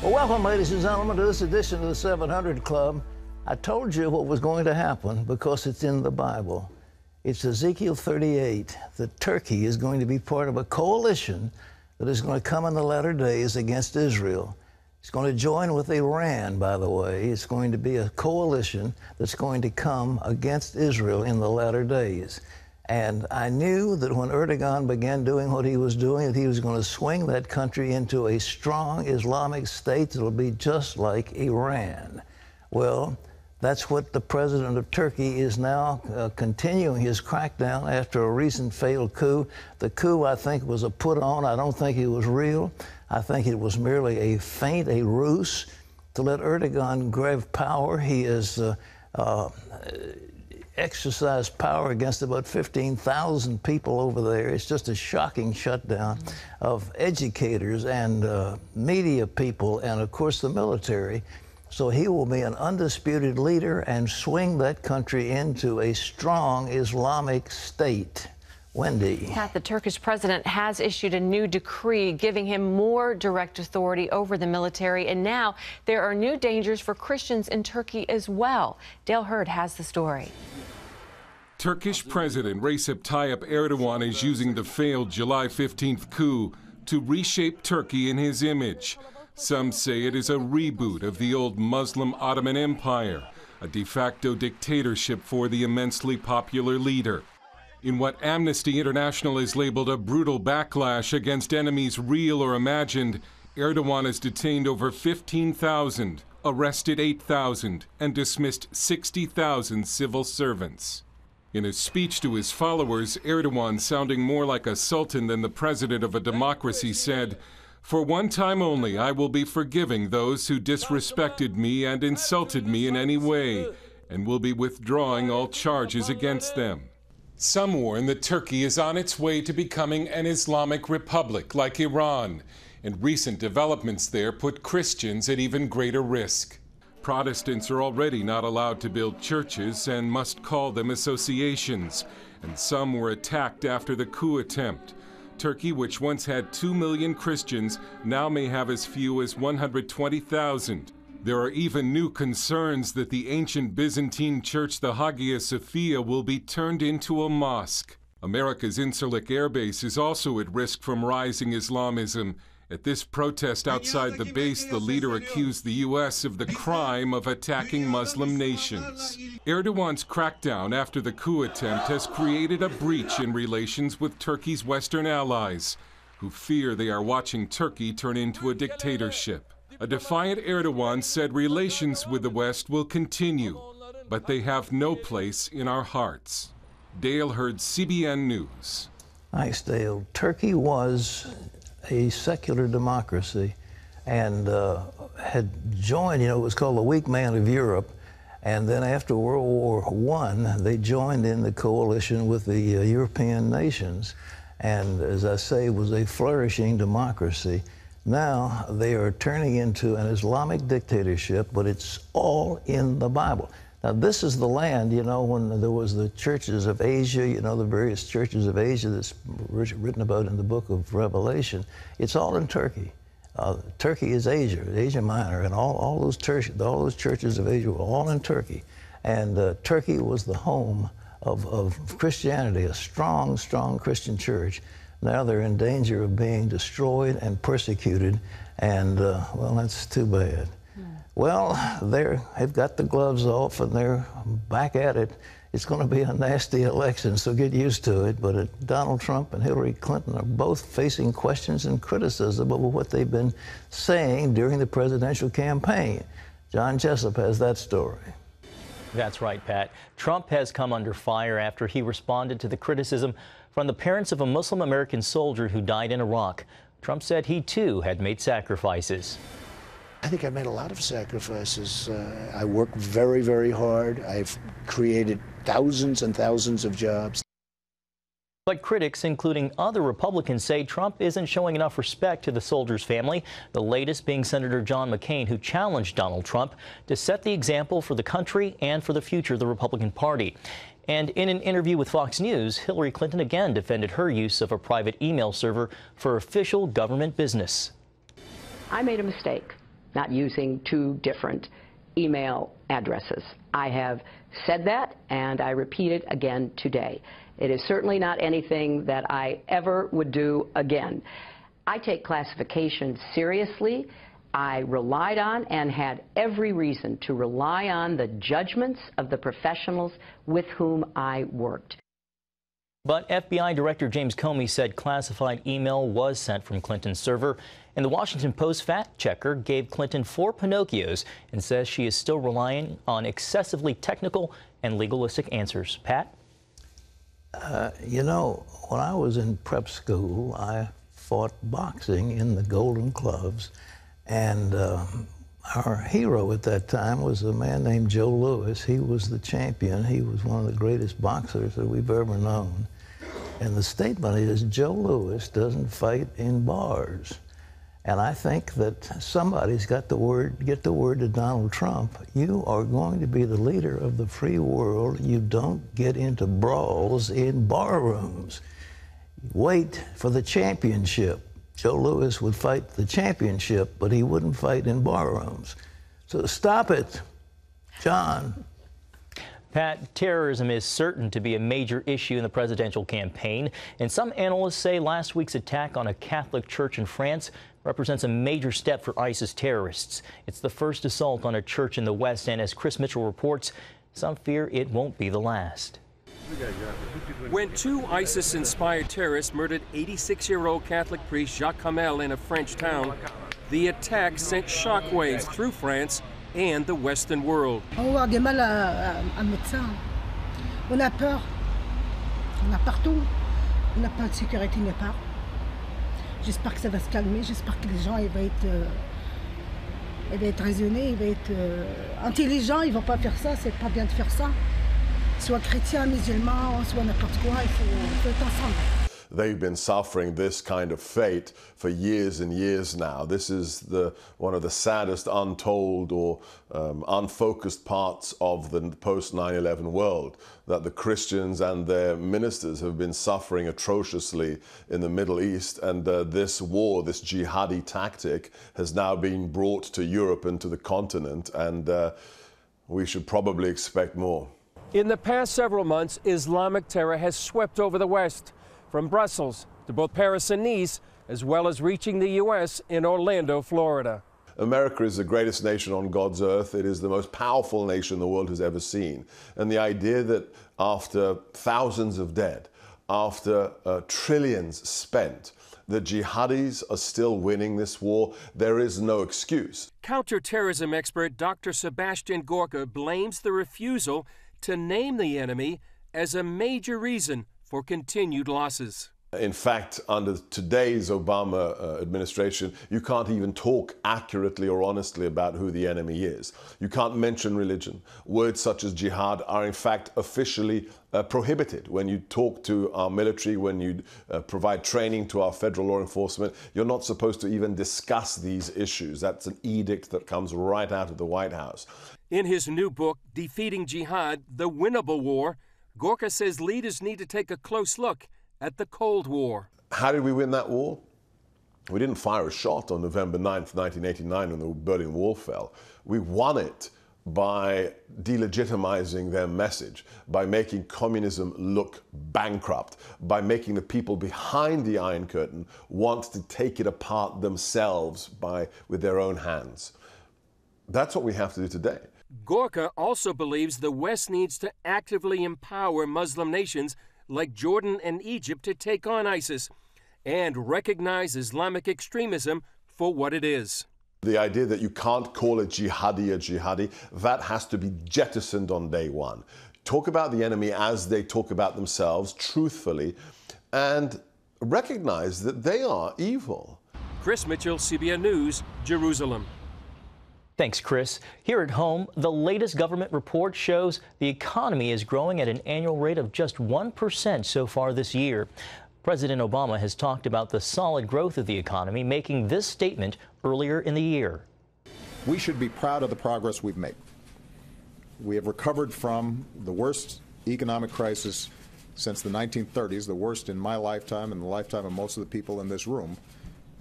Well, welcome, ladies and gentlemen, to this edition of the 700 Club. I told you what was going to happen because it's in the Bible. It's Ezekiel 38 that Turkey is going to be part of a coalition that is going to come in the latter days against Israel. It's going to join with Iran, by the way. It's going to be a coalition that's going to come against Israel in the latter days. And I knew that when Erdogan began doing what he was doing, that he was going to swing that country into a strong Islamic state that will be just like Iran. Well, that's what the president of Turkey is now continuing his crackdown after a recent failed coup. The coup, I think, was a put-on. I don't think it was real. I think it was merely a feint, a ruse to let Erdogan grab power. He is exercised power against about 15,000 people over there. It's just a shocking shutdown of educators and media people and, of course, the military. So he will be an undisputed leader and swing that country into a strong Islamic state. Wendy. Pat, the Turkish president has issued a new decree giving him more direct authority over the military, and now there are new dangers for Christians in Turkey as well. Dale Hurd has the story. Turkish President Recep Tayyip Erdogan is using the failed July 15th coup to reshape Turkey in his image. Some say it is a reboot of the old Muslim Ottoman Empire, a de facto dictatorship for the immensely popular leader. In what Amnesty International has labeled a brutal backlash against enemies real or imagined, Erdogan has detained over 15,000, arrested 8,000, and dismissed 60,000 civil servants. In a speech to his followers, Erdogan, sounding more like a sultan than the president of a democracy, said, "For one time only, I will be forgiving those who disrespected me and insulted me in any way, and will be withdrawing all charges against them." Some warn that Turkey is on its way to becoming an Islamic republic like Iran, and recent developments there put Christians at even greater risk. Protestants are already not allowed to build churches and must call them associations, and some were attacked after the coup attempt. Turkey, which once had 2 million Christians, now may have as few as 120,000. There are even new concerns that the ancient Byzantine church, the Hagia Sophia, will be turned into a mosque. America's Incirlik Air Base is also at risk from rising Islamism. At this protest outside the base, the leader accused the U.S. of the crime of attacking Muslim nations. Erdogan's crackdown after the coup attempt has created a breach in relations with Turkey's Western allies, who fear they are watching Turkey turn into a dictatorship. A defiant Erdogan said relations with the West will continue, but they have no place in our hearts. Dale Hurd, CBN News. Thanks, Dale. Turkey was a secular democracy and had joined, it was called the weak man of Europe. And then after World War I, they joined in the coalition with the European nations. And as I say, it was a flourishing democracy. Now they are turning into an Islamic dictatorship, but it's all in the Bible. Now this is the land, when there was the churches of Asia, the various churches of Asia that's written about in the book of Revelation. It's all in Turkey. Turkey is Asia, Asia Minor, and all those churches of Asia were all in Turkey. And Turkey was the home of Christianity, a strong, strong Christian church. Now they're in danger of being destroyed and persecuted, and, well, that's too bad. Well, they've got the gloves off, and they're back at it. It's going to be a nasty election, so get used to it. But Donald Trump and Hillary Clinton are both facing questions and criticism over what they've been saying during the presidential campaign. John Jessup has that story. That's right, Pat. Trump has come under fire after he responded to the criticism from the parents of a Muslim American soldier who died in Iraq. Trump said he, too, had made sacrifices. I think I've made a lot of sacrifices. I work very, very hard. I've created thousands and thousands of jobs. But critics, including other Republicans, say Trump isn't showing enough respect to the soldier's family, the latest being Senator John McCain, who challenged Donald Trump to set the example for the country and for the future of the Republican Party. And in an interview with Fox News, Hillary Clinton again defended her use of a private email server for official government business. I made a mistake. not using two different email addresses. I have said that, and I repeat it again today. It is certainly not anything that I ever would do again. I take classification seriously. I relied on and had every reason to rely on the judgments of the professionals with whom I worked. But FBI Director James Comey said classified email was sent from Clinton's server, and the Washington Post fact checker gave Clinton 4 Pinocchios and says she is still relying on excessively technical and legalistic answers. Pat? You know, when I was in prep school, I fought boxing in the Golden Gloves, and our hero at that time was a man named Joe Louis. He was the champion. He was one of the greatest boxers that we've ever known. And the statement is, Joe Louis doesn't fight in bars. And I think that somebody's got get the word to Donald Trump. You are going to be the leader of the free world. You don't get into brawls in bar rooms. Wait for the championship. Joe Louis would fight the championship, but he wouldn't fight in bar rooms. So stop it, John. Pat, terrorism is certain to be a major issue in the presidential campaign, and some analysts say last week's attack on a Catholic church in France represents a major step for ISIS terrorists. It's the first assault on a church in the West, and as Chris Mitchell reports, some fear it won't be the last. When 2 ISIS-inspired terrorists murdered 86-year-old Catholic priest Jacques Hamel in a French town, the attack sent shockwaves through France and the Western world. On va avoir des mal à mettre ça. On a peur. On a partout. On n'a pas de sécurité nulle part. J'espère que ça va se calmer. J'espère que les gens ils vont être raisonnés, ils vont être intelligents. Ils vont pas faire ça. C'est pas bien de faire ça. Soit chrétien, musulman, soit n'importe quoi. Il faut être ensemble. They've been suffering this kind of fate for years and years now. This is one of the saddest untold or unfocused parts of the post-9/11 world, that the Christians and their ministers have been suffering atrociously in the Middle East, and this war, this jihadi tactic, has now been brought to Europe and to the continent, and we should probably expect more. In the past several months, Islamic terror has swept over the West, from Brussels to both Paris and Nice, as well as reaching the U.S. in Orlando, Florida. America is the greatest nation on God's earth. It is the most powerful nation the world has ever seen. And the idea that after thousands of dead, after trillions spent, the jihadis are still winning this war, there is no excuse. Counterterrorism expert Dr. Sebastian Gorka blames the refusal to name the enemy as a major reason for continued losses. In fact, under today's Obama administration, you can't even talk accurately or honestly about who the enemy is. You can't mention religion. Words such as jihad are in fact officially prohibited. When you talk to our military, when you provide training to our federal law enforcement, you're not supposed to even discuss these issues. That's an edict that comes right out of the White House. In his new book, Defeating Jihad, The Winnable War, Gorka says leaders need to take a close look at the Cold War. How did we win that war? We didn't fire a shot on November 9th, 1989 when the Berlin Wall fell. We won it by delegitimizing their message, by making communism look bankrupt, by making the people behind the Iron Curtain want to take it apart themselves with their own hands. That's what we have to do today. Gorka also believes the West needs to actively empower Muslim nations like Jordan and Egypt to take on ISIS and recognize Islamic extremism for what it is. The idea that you can't call a jihadi, that has to be jettisoned on day one. Talk about the enemy as they talk about themselves, truthfully, and recognize that they are evil. Chris Mitchell, CBN News, Jerusalem. Thanks, Chris. Here at home, the latest government report shows the economy is growing at an annual rate of just 1% so far this year. President Obama has talked about the solid growth of the economy, making this statement earlier in the year. We should be proud of the progress we've made. We have recovered from the worst economic crisis since the 1930s, the worst in my lifetime and the lifetime of most of the people in this room.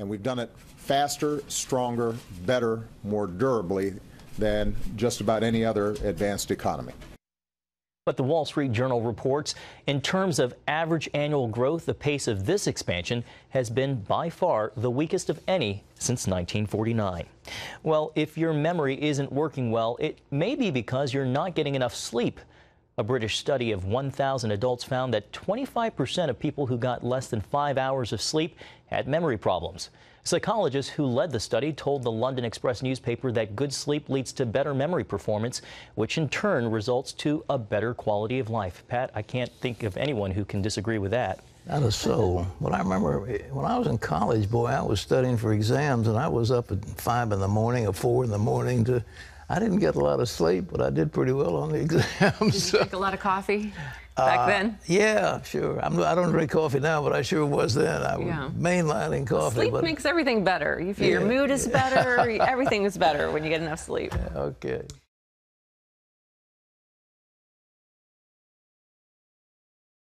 And we've done it faster, stronger, better, more durably than just about any other advanced economy. But the Wall Street Journal reports, in terms of average annual growth, the pace of this expansion has been by far the weakest of any since 1949. Well, if your memory isn't working well, it may be because you're not getting enough sleep. A British study of 1,000 adults found that 25% of people who got less than 5 hours of sleep had memory problems. Psychologists who led the study told the London Express newspaper that good sleep leads to better memory performance, which in turn results to a better quality of life. Pat, I can't think of anyone who can disagree with that. That is so. But I remember when I was in college, boy, I was studying for exams, and I was up at 5 in the morning or 4 in the morning. I didn't get a lot of sleep, but I did pretty well on the exams. Did you drink a lot of coffee back then? Yeah, sure. I don't drink coffee now, but I sure was then. I was mainlining coffee. Sleep makes everything better. Your mood is better. Everything is better when you get enough sleep. Okay.